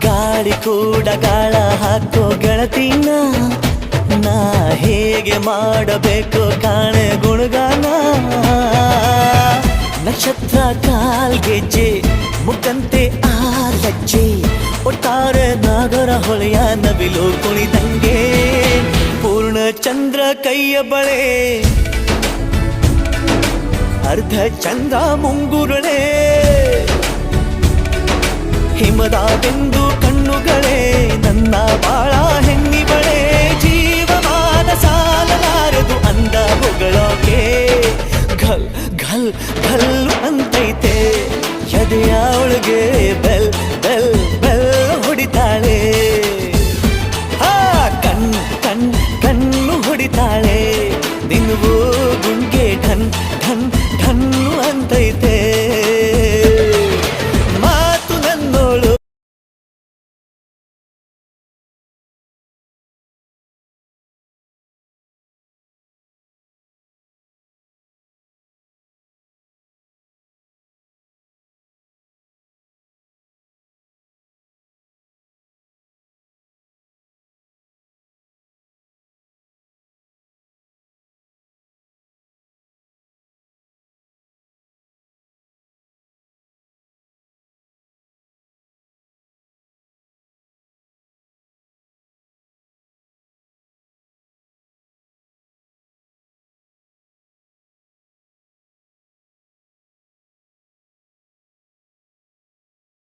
ಗಾಳಿ ಕೂಡ ಗಾಳ ಹಾಕೋ ಗೆಳತಿನ ನಾ ಹೇಗೆ ಮಾಡಬೇಕು ಕಾಣೆ ಗುಣಗಾನ ನಕ್ಷತ್ರ ಕಾಲ್ಗೆಜ್ಜೆ ಮುಖಂತೆ ಆಲಜ್ಜೆ ಒಟ್ಟಾರೆ ನಾಗರ ಹೊಳೆಯ ನವಿಲು ಕುಣಿದಂಗೆ ಪೂರ್ಣ ಚಂದ್ರ ಕೈಯ ಬಳೆ ಅರ್ಧ ಚಂದ್ರ ಮುಂಗುರುಳೆ ಹಿಮದ ಬಿಂದು ಕಣ್ಣುಗಳೇ ನನ್ನ ಬಾಳ ಹೆಣ್ಣಿಬಳೆ ಜೀವಮಾನ ಸಾಲಲಾರದು ಅಂದ ಹೊಗಳೋಕೆ ಘಲ್ ಘಲ್ ಘಲ್ ಅಂತೈತೆ ಎದೆಯ ಒಳಗೆ